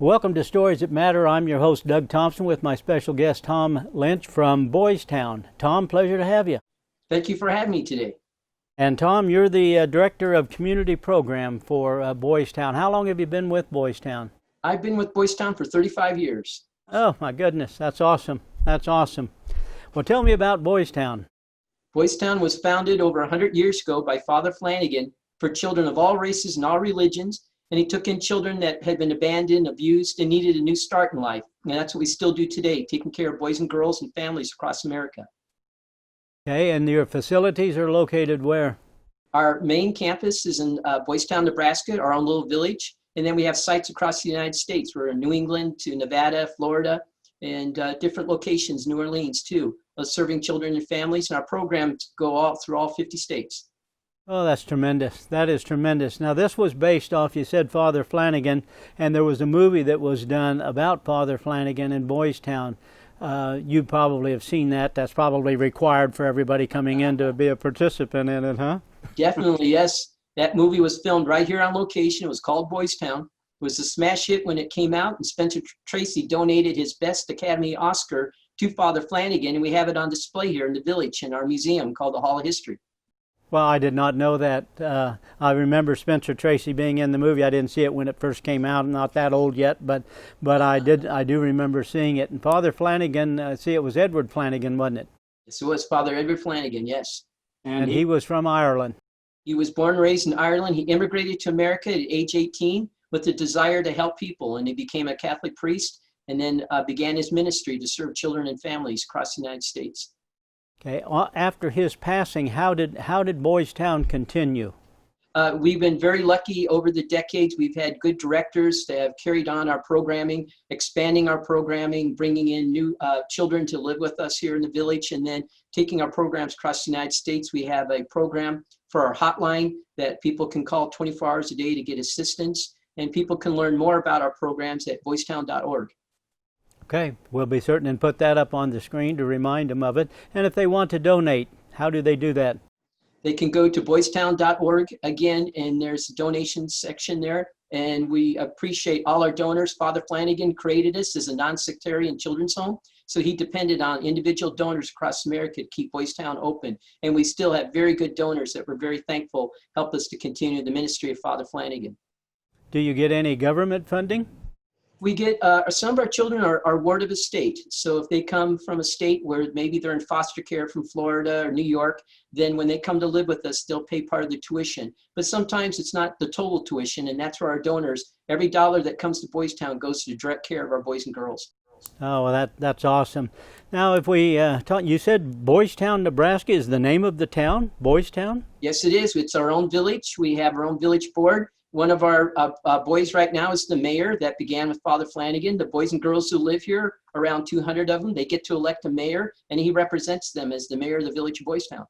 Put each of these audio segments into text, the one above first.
Welcome to Stories That Matter. I'm your host, Doug Thompson, with my special guest, Tom Lynch from Boys Town. Tom, pleasure to have you. Thank you for having me today. And Tom, you're the Director of Community Program for Boys Town. How long have you been with Boys Town? I've been with Boys Town for 35 years. Oh, my goodness. That's awesome. That's awesome. Well, tell me about Boys Town. Boys Town was founded over 100 years ago by Father Flanagan for children of all races and all religions. And he took in children that had been abandoned, abused, and needed a new start in life. And that's what we still do today, taking care of boys and girls and families across America. Okay, and your facilities are located where? Our main campus is in Boys Town, Nebraska, our own little village. And then we have sites across the United States. We're in New England to Nevada, Florida, and different locations, New Orleans too, serving children and families. And our programs go all through all 50 states. Oh, that's tremendous. That is tremendous. Now, this was based off, you said, Father Flanagan, and there was a movie that was done about Father Flanagan in Boys Town. You probably have seen that. That's probably required for everybody coming in to be a participant in it, huh? Definitely, yes. That movie was filmed right here on location. It was called Boys Town. It was a smash hit when it came out, and Spencer Tracy donated his Best Academy Oscar to Father Flanagan, and we have it on display here in the village in our museum called the Hall of History. Well, I did not know that. I remember Spencer Tracy being in the movie. I didn't see it when it first came out. I'm not that old yet, but I do remember seeing it. And Father Flanagan, it was Edward Flanagan, wasn't it? Yes, it was Father Edward Flanagan, yes. And he was from Ireland. He was born and raised in Ireland. He immigrated to America at age 18 with the desire to help people, and he became a Catholic priest and then began his ministry to serve children and families across the United States. Okay. After his passing, how did Boys Town continue? We've been very lucky over the decades. We've had good directors that have carried on our programming, expanding our programming, bringing in new children to live with us here in the village, and then taking our programs across the United States. We have a program for our hotline that people can call 24 hours a day to get assistance, and people can learn more about our programs at boystown.org. Okay, we'll be certain and put that up on the screen to remind them of it. And if they want to donate, how do they do that? They can go to boystown.org again, and there's a donation section there. And we appreciate all our donors. Father Flanagan created us as a non-sectarian children's home, so he depended on individual donors across America to keep Boys Town open. And we still have very good donors that we're very thankful help us to continue the ministry of Father Flanagan. Do you get any government funding? We get some of our children are ward of a state. So if they come from a state where maybe they're in foster care from Florida or New York, then when they come to live with us, they'll pay part of the tuition. But sometimes it's not the total tuition, and that's where our donors, every dollar that comes to Boys Town goes to the direct care of our boys and girls. Oh, well, that's awesome. Now, if we you said Boys Town, Nebraska is the name of the town, Boys Town? Yes, it is. It's our own village. We have our own village board. One of our boys right now is the mayor. That began with Father Flanagan. The boys and girls who live here, around 200 of them, they get to elect a mayor, and he represents them as the mayor of the village of Boys Town.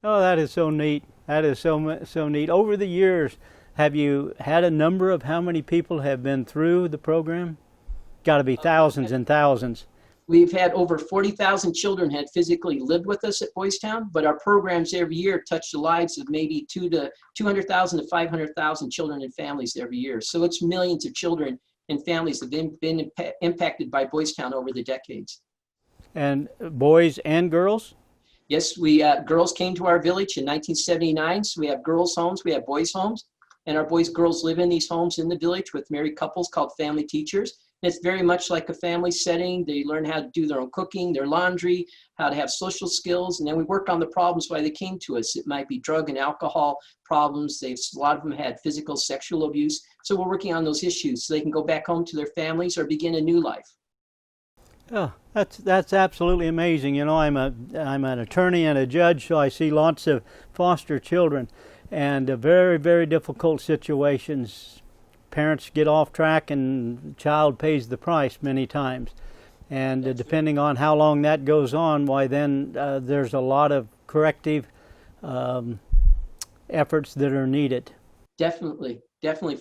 Oh, that is so neat. That is so neat. Over the years, have you had a number of how many people have been through the program? Got to be thousands and thousands. We've had over 40,000 children had physically lived with us at Boys Town, but our programs every year touch the lives of maybe 200,000 to 500,000 children and families every year. So it's millions of children and families that have been impacted by Boys Town over the decades. And boys and girls? Yes, girls came to our village in 1979, so we have girls' homes, we have boys' homes, and our boys and girls live in these homes in the village with married couples called family teachers. It's very much like a family setting. They learn how to do their own cooking, their laundry, how to have social skills, and then we work on the problems why they came to us. It might be drug and alcohol problems. A lot of them had physical, sexual abuse. So we're working on those issues so they can go back home to their families or begin a new life. Oh, that's absolutely amazing. You know, I'm an attorney and a judge, so I see lots of foster children, and very, very difficult situations. Parents get off track and the child pays the price many times. And depending on how long that goes on, why then there's a lot of corrective efforts that are needed. Definitely.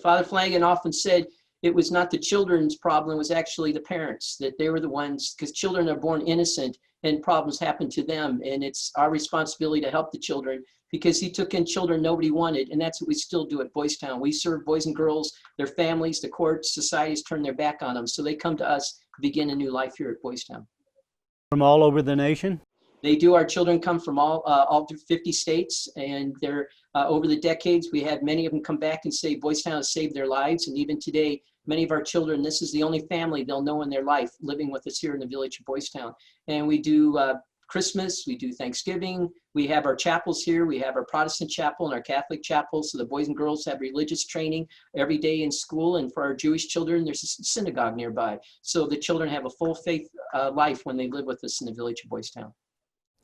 Father Flanagan often said it was not the children's problem, it was actually the parents, that they were the ones, because children are born innocent and problems happen to them. And it's our responsibility to help the children, because he took in children nobody wanted. And that's what we still do at Boys Town. We serve boys and girls, their families, the courts, societies turn their back on them. So they come to us to begin a new life here at Boys Town. From all over the nation? They do. Our children come from all 50 states, and they're over the decades, we had many of them come back and say Boys Town has saved their lives. And even today, many of our children, this is the only family they'll know in their life living with us here in the village of Boys Town. And we do Christmas, we do Thanksgiving, we have our chapels here, we have our Protestant chapel and our Catholic chapel, so the boys and girls have religious training every day in school. And for our Jewish children, there's a synagogue nearby. So the children have a full faith life when they live with us in the village of Boys Town.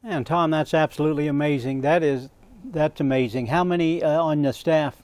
And Tom, that's absolutely amazing. That's amazing. How many on the staff?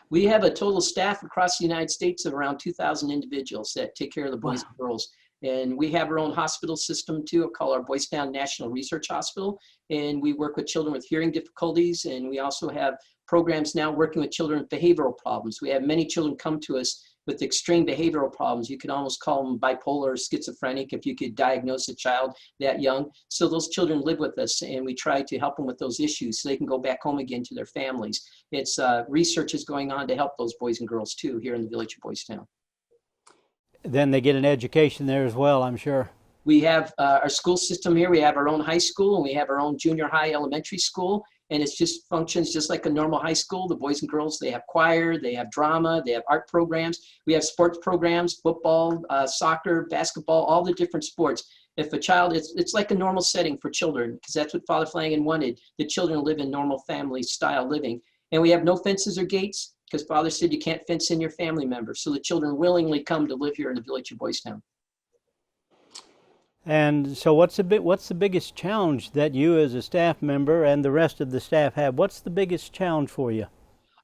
We have a total staff across the United States of around 2,000 individuals that take care of the boys and girls. And we have our own hospital system too, called our Boys Town National Research Hospital. And we work with children with hearing difficulties. And we also have programs now working with children with behavioral problems. We have many children come to us with extreme behavioral problems. You could almost call them bipolar or schizophrenic if you could diagnose a child that young. So those children live with us, and we try to help them with those issues so they can go back home again to their families. It's research is going on to help those boys and girls too here in the village of Boys Town. Then they get an education there as well, I'm sure. We have our school system here. We have our own high school, and we have our own junior high elementary school. And it just functions just like a normal high school. The boys and girls, they have choir, they have drama, they have art programs. We have sports programs, football, soccer, basketball, all the different sports. If a child, it's like a normal setting for children, because that's what Father Flanagan wanted. The children live in normal family style living. And we have no fences or gates, because Father said you can't fence in your family members. So the children willingly come to live here in the village of Boys Town. And so what's the biggest challenge that you as a staff member and the rest of the staff have? What's the biggest challenge for you?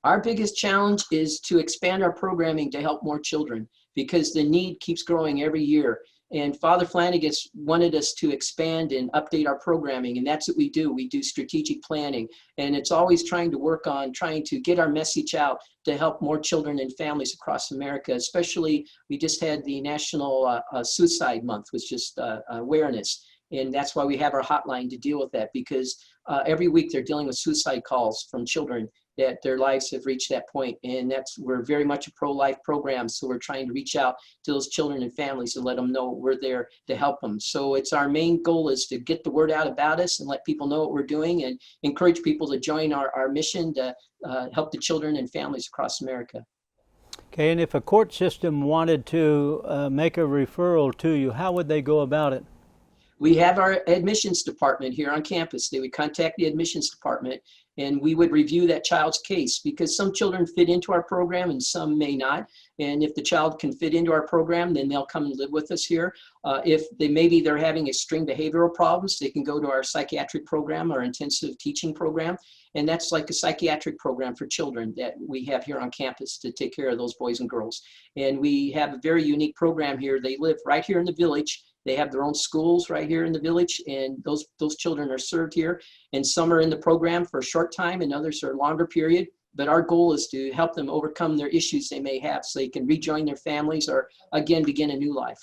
Our biggest challenge is to expand our programming to help more children, because the need keeps growing every year. And Father Flanagan wanted us to expand and update our programming, and that's what we do. We do strategic planning, and it's always trying to work on trying to get our message out to help more children and families across America. Especially, we just had the National Suicide Month, was just awareness, and that's why we have our hotline to deal with that, because every week they're dealing with suicide calls from children that their lives have reached that point. And we're very much a pro-life program. So we're trying to reach out to those children and families and let them know we're there to help them. So it's our main goal is to get the word out about us and let people know what we're doing and encourage people to join our mission to help the children and families across America. Okay, and if a court system wanted to make a referral to you, how would they go about it? We have our admissions department here on campus. They would contact the admissions department, and we would review that child's case, because some children fit into our program and some may not. And if the child can fit into our program, then they'll come and live with us here. If maybe they're having extreme behavioral problems, they can go to our psychiatric program, our intensive teaching program. And that's like a psychiatric program for children that we have here on campus to take care of those boys and girls. And we have a very unique program here. They live right here in the village. They have their own schools right here in the village, and those children are served here. And some are in the program for a short time and others are a longer period. But our goal is to help them overcome their issues they may have so they can rejoin their families or, again, begin a new life.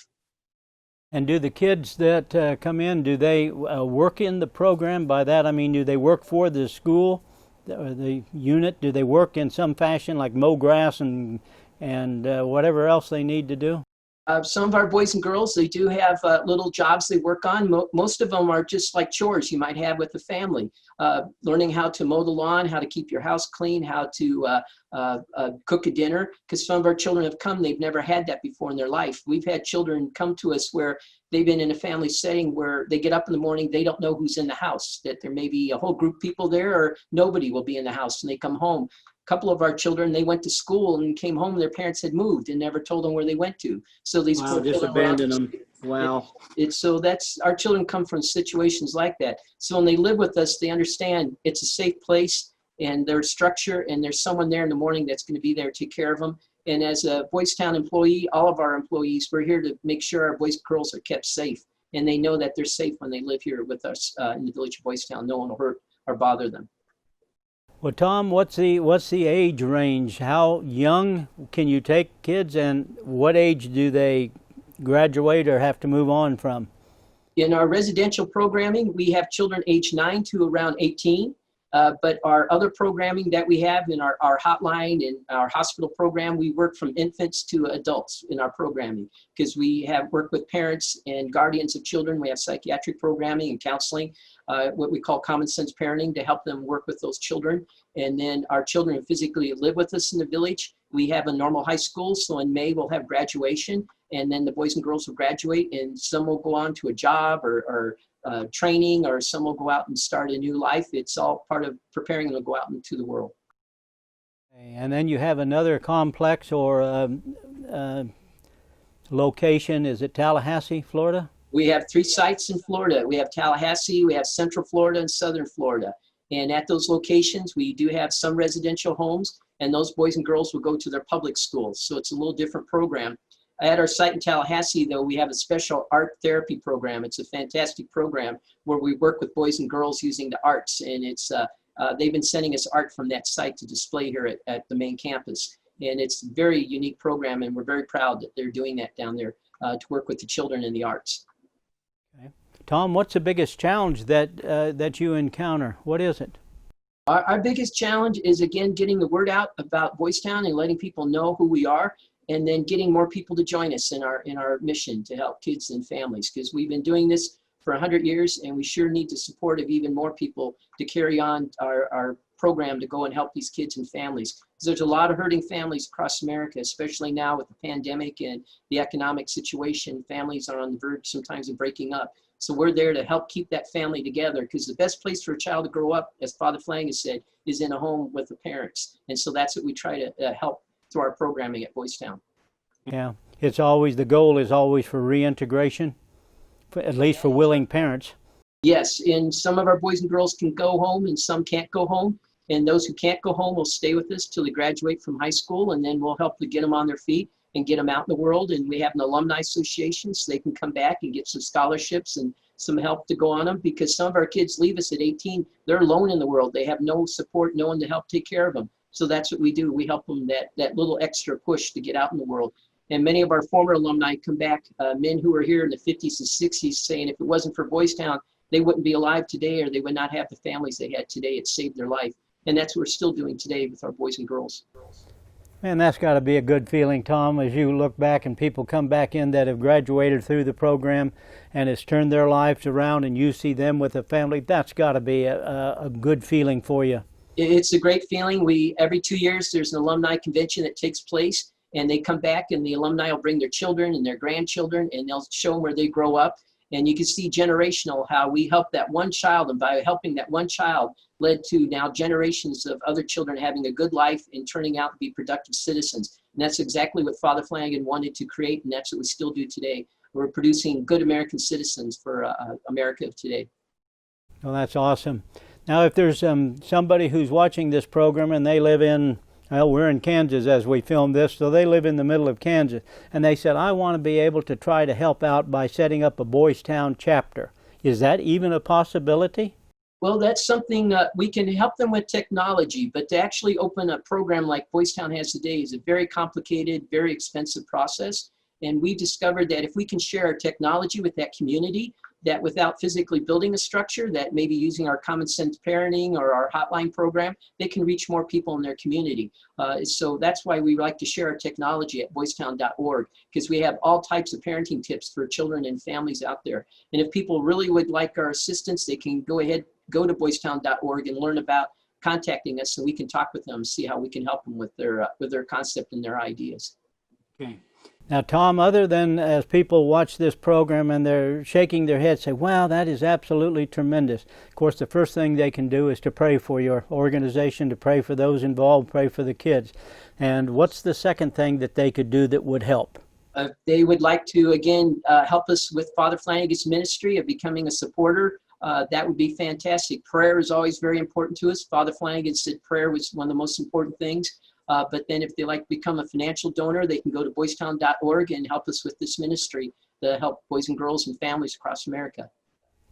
And do the kids that come in, do they work in the program? By that I mean, do they work for the school or the unit? Do they work in some fashion, like mow grass and whatever else they need to do? Some of our boys and girls, they do have little jobs they work on. Most of them are just like chores you might have with the family. Learning how to mow the lawn, how to keep your house clean, how to cook a dinner. Because some of our children have come, they've never had that before in their life. We've had children come to us where they've been in a family setting where they get up in the morning, they don't know who's in the house, that there may be a whole group of people there or nobody will be in the house, and they come home. Couple of our children, they went to school and came home, their parents had moved and never told them where they went to. So these Wow, just abandoned them. Wow. So that's, our children come from situations like that. So when they live with us, they understand it's a safe place and there's structure and there's someone there in the morning that's going to be there to take care of them. And as a Boys Town employee, all of our employees, we're here to make sure our boys and girls are kept safe. And they know that they're safe when they live here with us in the village of Boys Town. No one will hurt or bother them. Well, Tom, what's the age range? How young can you take kids, and what age do they graduate or have to move on from? In our residential programming, we have children age 9 to around 18. But our other programming that we have in our hotline and our hospital program, we work from infants to adults in our programming, because we have worked with parents and guardians of children. We have psychiatric programming and counseling, what we call common sense parenting, to help them work with those children. And then our children who physically live with us in the village, we have a normal high school. So in May, we'll have graduation, and then the boys and girls will graduate, and some will go on to a job or training, or some will go out and start a new life. It's all part of preparing them to go out into the world. And then you have another complex or location. Is it Tallahassee, Florida? We have 3 sites in Florida. We have Tallahassee, we have Central Florida, and Southern Florida. And at those locations, we do have some residential homes, and those boys and girls will go to their public schools. So it's a little different program. At our site in Tallahassee, though, we have a special art therapy program. It's a fantastic program where we work with boys and girls using the arts. And it's they've been sending us art from that site to display here at the main campus. And it's a very unique program, and we're very proud that they're doing that down there to work with the children in the arts. Okay. Tom, what's the biggest challenge that you encounter? What is it? Our biggest challenge is, again, getting the word out about Boys Town and letting people know who we are, and then getting more people to join us in our mission to help kids and families, because we've been doing this for 100 years, and we sure need the support of even more people to carry on our program to go and help these kids and families. There's a lot of hurting families across America, especially now with the pandemic and the economic situation. Families are on the verge sometimes of breaking up. So we're there to help keep that family together, because the best place for a child to grow up, as Father Flanagan said, is in a home with the parents. And so that's what we try to help through our programming at Boys Town. Yeah, it's always, the goal is always for reintegration, at least for willing parents. Yes, and some of our boys and girls can go home and some can't go home. And those who can't go home will stay with us till they graduate from high school, and then we'll help to get them on their feet and get them out in the world. And we have an alumni association, so they can come back and get some scholarships and some help to go on them, because some of our kids leave us at 18. They're alone in the world. They have no support, no one to help take care of them. So that's what we do. We help them that little extra push to get out in the world. And many of our former alumni come back, men who were here in the 50s and 60s, saying if it wasn't for Boys Town, they wouldn't be alive today, or they would not have the families they had today. It saved their life. And that's what we're still doing today with our boys and girls. Man, that's got to be a good feeling, Tom, as you look back and people come back in that have graduated through the program and it's turned their lives around, and you see them with a family. That's got to be a good feeling for you. It's a great feeling. Every 2 years, there's an Alumni Convention that takes place, and they come back, and the alumni will bring their children and their grandchildren, and they'll show them where they grow up. And you can see generational, how we help that one child, and by helping that one child led to now generations of other children having a good life and turning out to be productive citizens. And that's exactly what Father Flanagan wanted to create, and that's what we still do today. We're producing good American citizens for America of today. Well, that's awesome. Now, if there's somebody who's watching this program and they live in, well, we're in Kansas as we film this, so they live in the middle of Kansas, and they said, I want to be able to try to help out by setting up a Boys Town chapter. Is that even a possibility? Well, that's something we can help them with technology, but to actually open a program like Boys Town has today is a very complicated, very expensive process. And we discovered that if we can share our technology with that community, that without physically building a structure, that maybe using our common sense parenting or our hotline program, they can reach more people in their community. So that's why we like to share our technology at boystown.org, because we have all types of parenting tips for children and families out there. And if people really would like our assistance, they can go to boystown.org and learn about contacting us, so we can talk with them, see how we can help them with their concept and their ideas. Okay. Now, Tom, other than as people watch this program and they're shaking their heads, say, wow, that is absolutely tremendous. Of course, the first thing they can do is to pray for your organization, to pray for those involved, pray for the kids. And what's the second thing that they could do that would help? They would like to, again, help us with Father Flanagan's ministry of becoming a supporter. That would be fantastic. Prayer is always very important to us. Father Flanagan said prayer was one of the most important things. But then if they like to become a financial donor, they can go to boystown.org and help us with this ministry to help boys and girls and families across America.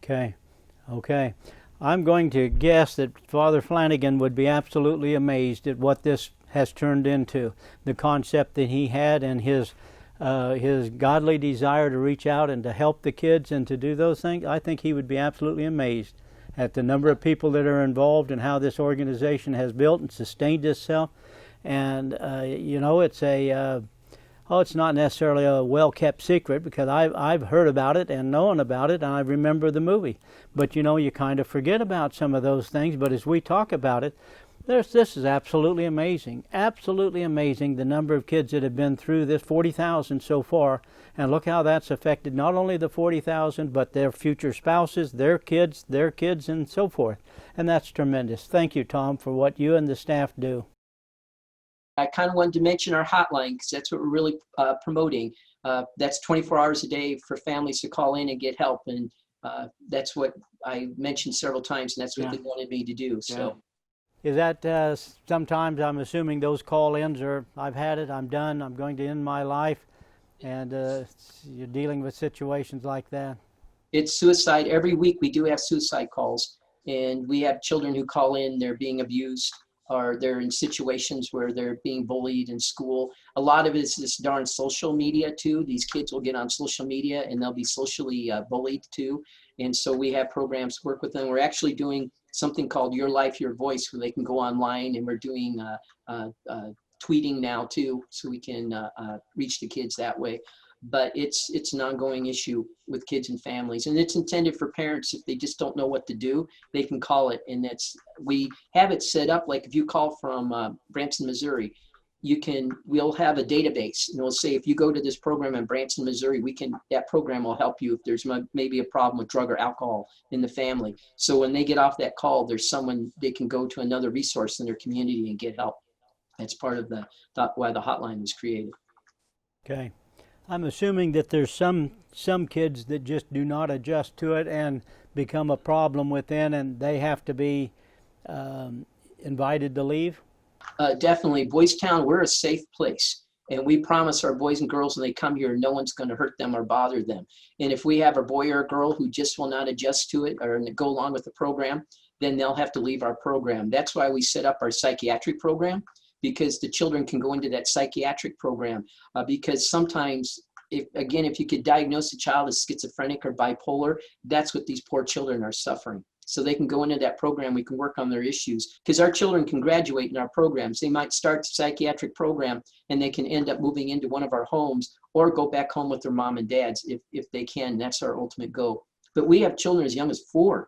Okay. I'm going to guess that Father Flanagan would be absolutely amazed at what this has turned into, the concept that he had and his his godly desire to reach out and to help the kids and to do those things, I think he would be absolutely amazed at the number of people that are involved and how this organization has built and sustained itself. And it's not necessarily a well-kept secret, because I've heard about it and known about it, and I remember the movie. But you kind of forget about some of those things. But as we talk about it, this is absolutely amazing, the number of kids that have been through this, 40,000 so far. And look how that's affected not only the 40,000, but their future spouses, their kids, and so forth. And that's tremendous. Thank you, Tom, for what you and the staff do. I kind of wanted to mention our hotline, because that's what we're really promoting. That's 24 hours a day for families to call in and get help. And that's what I mentioned several times, and that's what they wanted me to do. So. Is that sometimes, I'm assuming those call-ins are, I've had it, I'm done, I'm going to end my life, and you're dealing with situations like that? It's suicide. Every week we do have suicide calls, and we have children who call in, they're being abused, or they're in situations where they're being bullied in school. A lot of it is this darn social media too. These kids will get on social media and they'll be socially bullied too. And so we have programs to work with them. We're actually doing something called Your Life, Your Voice, where they can go online, and we're doing tweeting now too, so we can reach the kids that way. But it's an ongoing issue with kids and families, and it's intended for parents. If they just don't know what to do, they can call it. And we have it set up like if you call from Branson, Missouri, we'll have a database, and we'll say, if you go to this program in Branson, Missouri, that program will help you if there's maybe a problem with drug or alcohol in the family. So when they get off that call, there's someone, they can go to another resource in their community and get help. That's part of why the hotline was created. Okay. I'm assuming that there's some kids that just do not adjust to it and become a problem within, and they have to be invited to leave? Definitely. Boys Town, we're a safe place. And we promise our boys and girls when they come here, no one's going to hurt them or bother them. And if we have a boy or a girl who just will not adjust to it or go along with the program, then they'll have to leave our program. That's why we set up our psychiatric program, because the children can go into that psychiatric program. Because sometimes, if you could diagnose a child as schizophrenic or bipolar, that's what these poor children are suffering. So they can go into that program. We can work on their issues, because our children can graduate in our programs. They might start the psychiatric program and they can end up moving into one of our homes or go back home with their mom and dads if they can. That's our ultimate goal. But we have children as young as 4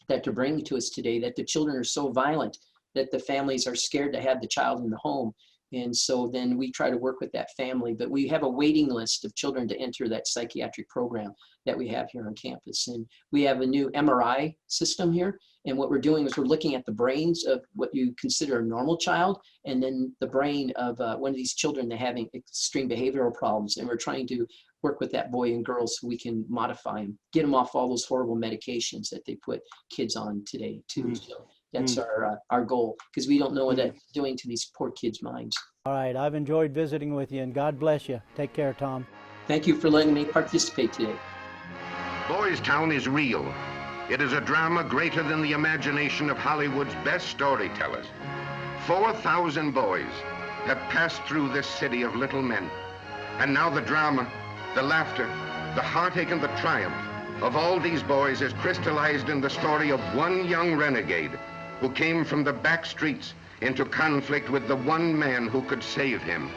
that they're bringing to us today, that the children are so violent that the families are scared to have the child in the home. And so then we try to work with that family. But we have a waiting list of children to enter that psychiatric program that we have here on campus. And we have a new MRI system here. And what we're doing is we're looking at the brains of what you consider a normal child, and then the brain of one of these children that are having extreme behavioral problems. And we're trying to work with that boy and girl so we can modify them, get them off all those horrible medications that they put kids on today too. So that's our goal, because we don't know what that's doing to these poor kids' minds. All right, I've enjoyed visiting with you, and God bless you. Take care, Tom. Thank you for letting me participate today. Boys Town is real. It is a drama greater than the imagination of Hollywood's best storytellers. 4,000 boys have passed through this city of little men. And now the drama, the laughter, the heartache, and the triumph of all these boys is crystallized in the story of one young renegade who came from the back streets into conflict with the one man who could save him.